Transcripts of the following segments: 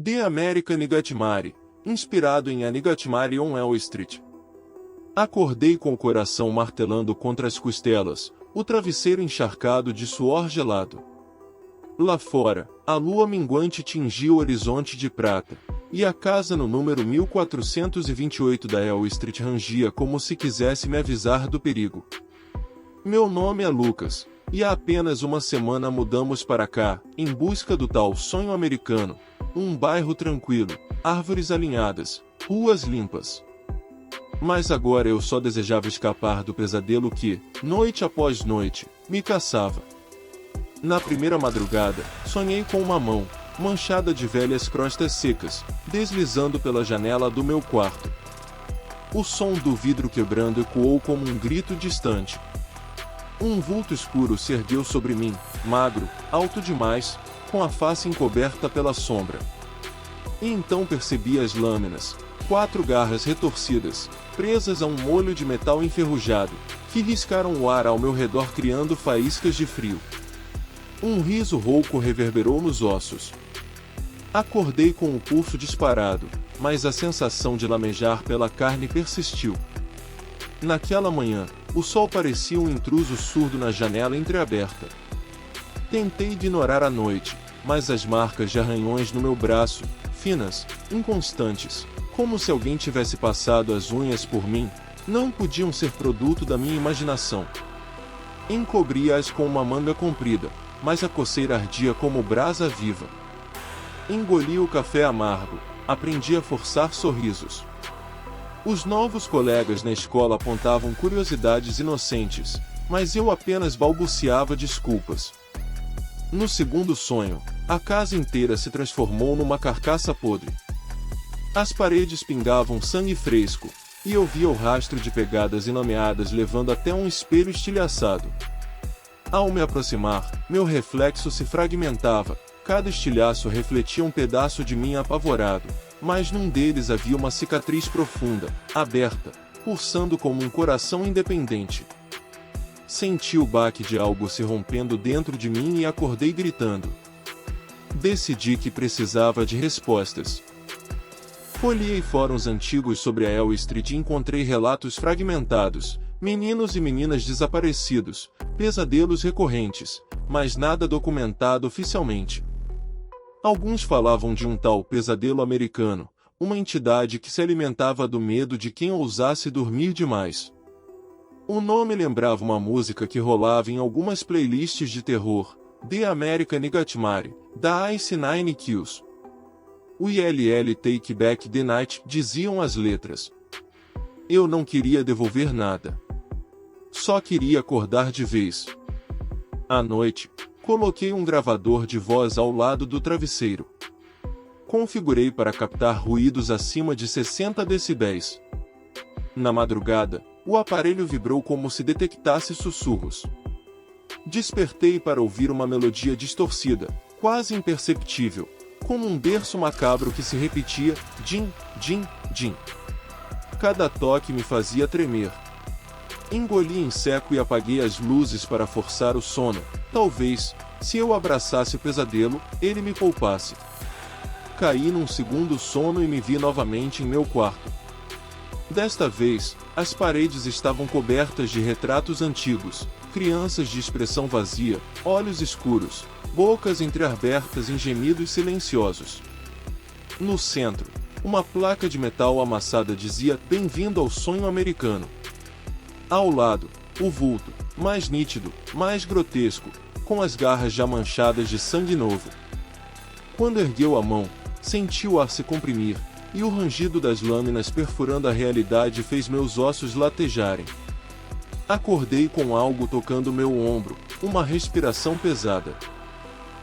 The American Nightmare, inspirado em A Nightmare on Elm Street. Acordei com o coração martelando contra as costelas, o travesseiro encharcado de suor gelado. Lá fora, a lua minguante tingia o horizonte de prata, e a casa no número 1428 da Elm Street rangia como se quisesse me avisar do perigo. Meu nome é Lucas, e há apenas uma semana mudamos para cá, em busca do tal sonho americano, um bairro tranquilo, árvores alinhadas, ruas limpas. Mas agora eu só desejava escapar do pesadelo que, noite após noite, me caçava. Na primeira madrugada, sonhei com uma mão, manchada de velhas crostas secas, deslizando pela janela do meu quarto. O som do vidro quebrando ecoou como um grito distante. Um vulto escuro se ergueu sobre mim, magro, alto demais, com a face encoberta pela sombra. E então percebi as lâminas, 4 garras retorcidas, presas a um molho de metal enferrujado, que riscaram o ar ao meu redor criando faíscas de frio. Um riso rouco reverberou nos ossos. Acordei com o pulso disparado, mas a sensação de lamejar pela carne persistiu. Naquela manhã, o sol parecia um intruso surdo na janela entreaberta. Tentei ignorar a noite, mas as marcas de arranhões no meu braço, finas, inconstantes, como se alguém tivesse passado as unhas por mim, não podiam ser produto da minha imaginação. Encobri-as com uma manga comprida, mas a coceira ardia como brasa viva. Engoli o café amargo, aprendi a forçar sorrisos. Os novos colegas na escola apontavam curiosidades inocentes, mas eu apenas balbuciava desculpas. No segundo sonho, a casa inteira se transformou numa carcaça podre. As paredes pingavam sangue fresco, e eu via o rastro de pegadas inomeadas levando até um espelho estilhaçado. Ao me aproximar, meu reflexo se fragmentava, cada estilhaço refletia um pedaço de mim apavorado, mas num deles havia uma cicatriz profunda, aberta, pulsando como um coração independente. Senti o baque de algo se rompendo dentro de mim e acordei gritando. Decidi que precisava de respostas. Folhei fóruns antigos sobre a Elm Street e encontrei relatos fragmentados, meninos e meninas desaparecidos, pesadelos recorrentes, mas nada documentado oficialmente. Alguns falavam de um tal pesadelo americano, uma entidade que se alimentava do medo de quem ousasse dormir demais. O nome lembrava uma música que rolava em algumas playlists de terror, The American Nightmare, da Ice Nine Kills. O ILL Take Back the Night, diziam as letras. Eu não queria devolver nada. Só queria acordar de vez. À noite, coloquei um gravador de voz ao lado do travesseiro. Configurei para captar ruídos acima de 60 decibéis. Na madrugada, o aparelho vibrou como se detectasse sussurros. Despertei para ouvir uma melodia distorcida, quase imperceptível, como um berço macabro que se repetia, din, din, din. Cada toque me fazia tremer. Engoli em seco e apaguei as luzes para forçar o sono. Talvez, se eu abraçasse o pesadelo, ele me poupasse. Caí num segundo sono e me vi novamente em meu quarto. Desta vez, as paredes estavam cobertas de retratos antigos, crianças de expressão vazia, olhos escuros, bocas entreabertas em gemidos silenciosos. No centro, uma placa de metal amassada dizia "Bem-vindo ao sonho americano". Ao lado, o vulto, mais nítido, mais grotesco, com as garras já manchadas de sangue novo. Quando ergueu a mão, senti o ar se comprimir, e o rangido das lâminas perfurando a realidade fez meus ossos latejarem. Acordei com algo tocando meu ombro, uma respiração pesada.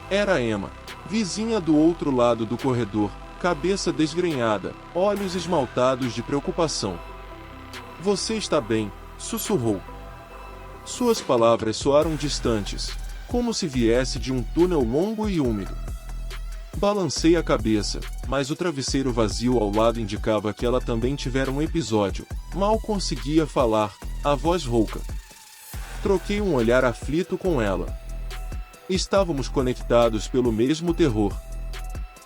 Era Emma, vizinha do outro lado do corredor, cabeça desgrenhada, olhos esmaltados de preocupação. "Você está bem?", sussurrou. Suas palavras soaram distantes, como se viesse de um túnel longo e úmido. Balancei a cabeça, mas o travesseiro vazio ao lado indicava que ela também tivera um episódio. Mal conseguia falar, a voz rouca. Troquei um olhar aflito com ela. Estávamos conectados pelo mesmo terror.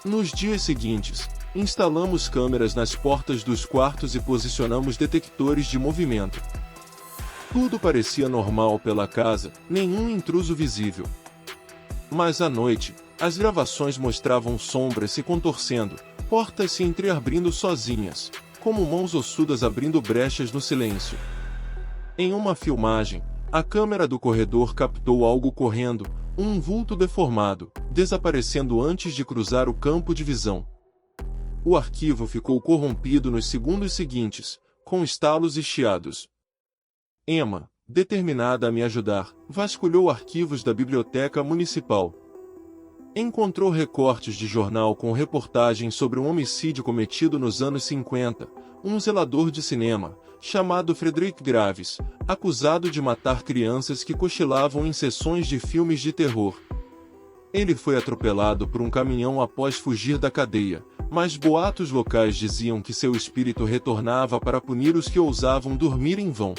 Nos dias seguintes, instalamos câmeras nas portas dos quartos e posicionamos detectores de movimento. Tudo parecia normal pela casa, nenhum intruso visível. Mas à noite, as gravações mostravam sombras se contorcendo, portas se entreabrindo sozinhas, como mãos ossudas abrindo brechas no silêncio. Em uma filmagem, a câmera do corredor captou algo correndo, um vulto deformado, desaparecendo antes de cruzar o campo de visão. O arquivo ficou corrompido nos segundos seguintes, com estalos e chiados. Emma, determinada a me ajudar, vasculhou arquivos da biblioteca municipal. Encontrou recortes de jornal com reportagens sobre um homicídio cometido nos anos 50, um zelador de cinema, chamado Frederick Graves, acusado de matar crianças que cochilavam em sessões de filmes de terror. Ele foi atropelado por um caminhão após fugir da cadeia, mas boatos locais diziam que seu espírito retornava para punir os que ousavam dormir em vão.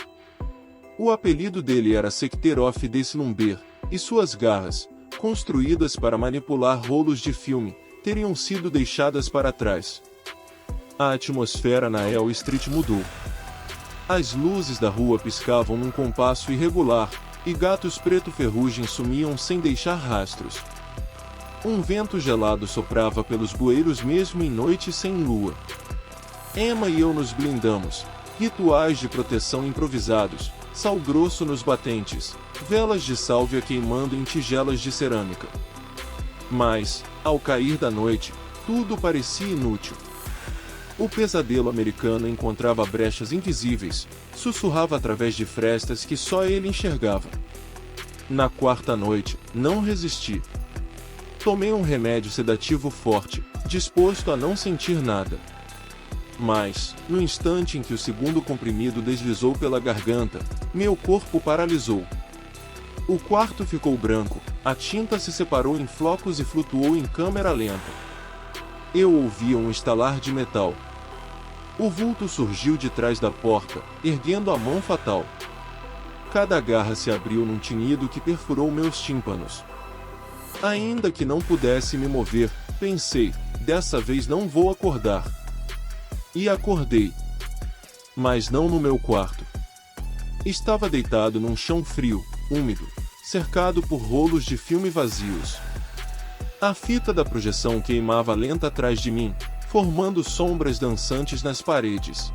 O apelido dele era Secter of the Slumber, e suas garras, construídas para manipular rolos de filme, teriam sido deixadas para trás. A atmosfera na Elm Street mudou. As luzes da rua piscavam num compasso irregular, e gatos preto ferrugem sumiam sem deixar rastros. Um vento gelado soprava pelos bueiros mesmo em noites sem lua. Emma e eu nos blindamos, rituais de proteção improvisados, sal grosso nos batentes, velas de sálvia queimando em tigelas de cerâmica. Mas, ao cair da noite, tudo parecia inútil. O pesadelo americano encontrava brechas invisíveis, sussurrava através de frestas que só ele enxergava. Na quarta noite, não resisti. Tomei um remédio sedativo forte, disposto a não sentir nada. Mas, no instante em que o segundo comprimido deslizou pela garganta, meu corpo paralisou. O quarto ficou branco, a tinta se separou em flocos e flutuou em câmera lenta. Eu ouvia um estalar de metal. O vulto surgiu de trás da porta, erguendo a mão fatal. Cada garra se abriu num tinido que perfurou meus tímpanos. Ainda que não pudesse me mover, pensei, dessa vez não vou acordar. E acordei. Mas não no meu quarto. Estava deitado num chão frio, úmido, cercado por rolos de filme vazios. A fita da projeção queimava lenta atrás de mim, formando sombras dançantes nas paredes.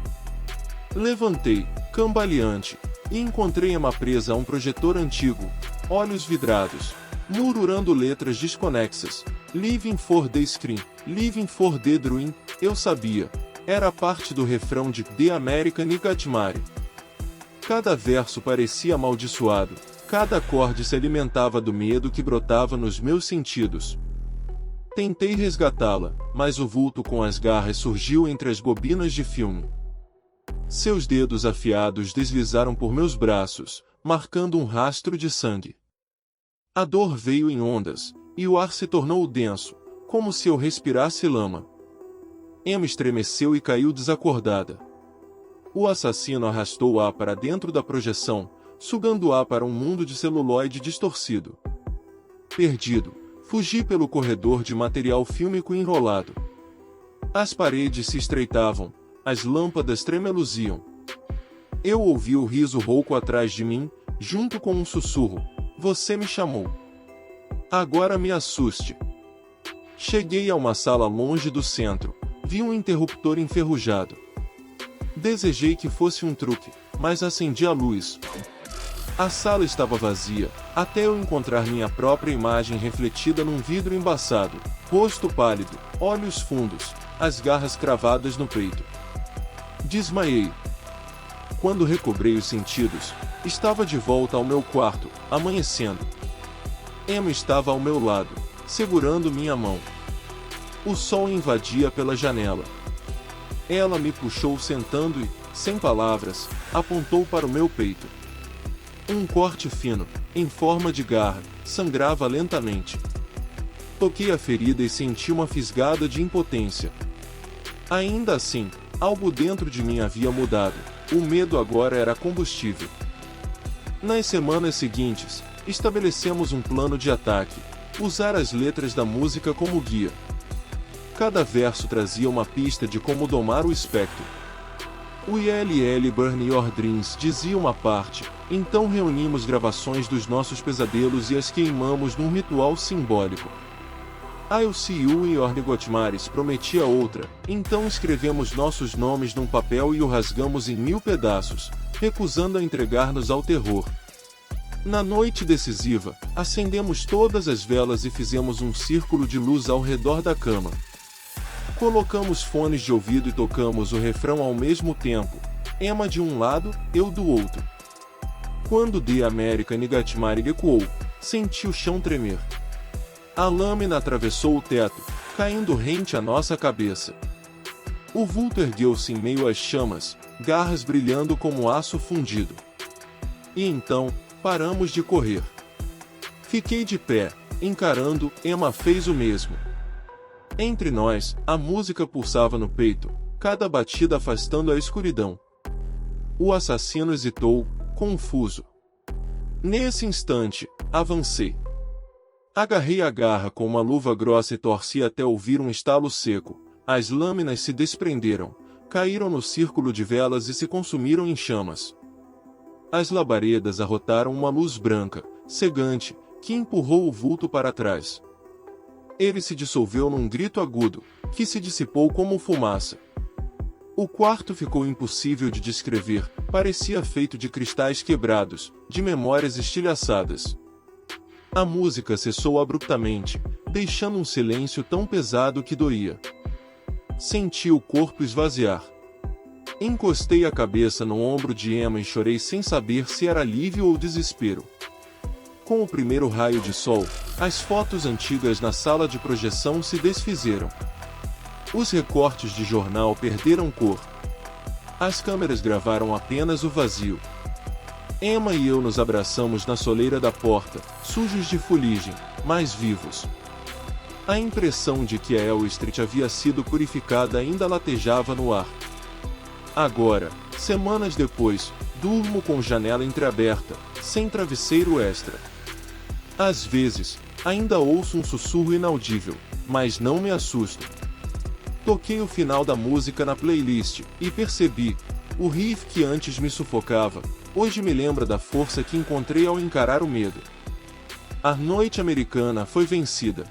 Levantei, cambaleante, e encontrei Emma presa a um projetor antigo, olhos vidrados, murmurando letras desconexas. Living for the Screen, Living for the Dream, eu sabia. Era parte do refrão de The American Nightmare. Cada verso parecia amaldiçoado, cada acorde se alimentava do medo que brotava nos meus sentidos. Tentei resgatá-la, mas o vulto com as garras surgiu entre as bobinas de filme. Seus dedos afiados deslizaram por meus braços, marcando um rastro de sangue. A dor veio em ondas, e o ar se tornou denso, como se eu respirasse lama. Emma estremeceu e caiu desacordada. O assassino arrastou-a para dentro da projeção, sugando-a para um mundo de celuloide distorcido. Perdido, fugi pelo corredor de material fílmico enrolado. As paredes se estreitavam, as lâmpadas tremeluziam. Eu ouvi o riso rouco atrás de mim, junto com um sussurro: "Você me chamou. Agora me assuste." Cheguei a uma sala longe do centro, vi um interruptor enferrujado. Desejei que fosse um truque, mas acendi a luz. A sala estava vazia, até eu encontrar minha própria imagem refletida num vidro embaçado, rosto pálido, olhos fundos, as garras cravadas no peito. Desmaiei. Quando recobrei os sentidos, estava de volta ao meu quarto, amanhecendo. Emma estava ao meu lado, segurando minha mão. O sol invadia pela janela. Ela me puxou sentando e, sem palavras, apontou para o meu peito. Um corte fino, em forma de garra, sangrava lentamente. Toquei a ferida e senti uma fisgada de impotência. Ainda assim, algo dentro de mim havia mudado. O medo agora era combustível. Nas semanas seguintes, estabelecemos um plano de ataque: usar as letras da música como guia. Cada verso trazia uma pista de como domar o espectro. "We burn your dreams", dizia uma parte, então reunimos gravações dos nossos pesadelos e as queimamos num ritual simbólico. "I'll see you in your nightmares", prometia outra, então escrevemos nossos nomes num papel e o rasgamos em 1000 pedaços, recusando a entregar-nos ao terror. Na noite decisiva, acendemos todas as velas e fizemos um círculo de luz ao redor da cama. Colocamos fones de ouvido e tocamos o refrão ao mesmo tempo, Emma de um lado, eu do outro. Quando The American Nightmare ecoou, senti o chão tremer. A lâmina atravessou o teto, caindo rente à nossa cabeça. O vulto ergueu-se em meio às chamas, garras brilhando como aço fundido. E então, paramos de correr. Fiquei de pé, encarando, Emma fez o mesmo. Entre nós, a música pulsava no peito, cada batida afastando a escuridão. O assassino hesitou, confuso. Nesse instante, avancei. Agarrei a garra com uma luva grossa e torci até ouvir um estalo seco. As lâminas se desprenderam, caíram no círculo de velas e se consumiram em chamas. As labaredas arrotaram uma luz branca, cegante, que empurrou o vulto para trás. Ele se dissolveu num grito agudo, que se dissipou como fumaça. O quarto ficou impossível de descrever, parecia feito de cristais quebrados, de memórias estilhaçadas. A música cessou abruptamente, deixando um silêncio tão pesado que doía. Senti o corpo esvaziar. Encostei a cabeça no ombro de Emma e chorei sem saber se era alívio ou desespero. Com o primeiro raio de sol, as fotos antigas na sala de projeção se desfizeram. Os recortes de jornal perderam cor. As câmeras gravaram apenas o vazio. Emma e eu nos abraçamos na soleira da porta, sujos de fuligem, mas vivos. A impressão de que a Elm Street havia sido purificada ainda latejava no ar. Agora, semanas depois, durmo com janela entreaberta, sem travesseiro extra. Às vezes, ainda ouço um sussurro inaudível, mas não me assusto. Toquei o final da música na playlist, e percebi, o riff que antes me sufocava, hoje me lembra da força que encontrei ao encarar o medo. A noite americana foi vencida.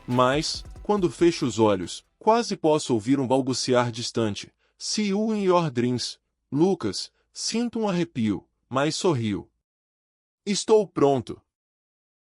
Mas, quando fecho os olhos, quase posso ouvir um balbuciar distante. "See you in your dreams, Lucas", sinto um arrepio, mas sorrio. Estou pronto.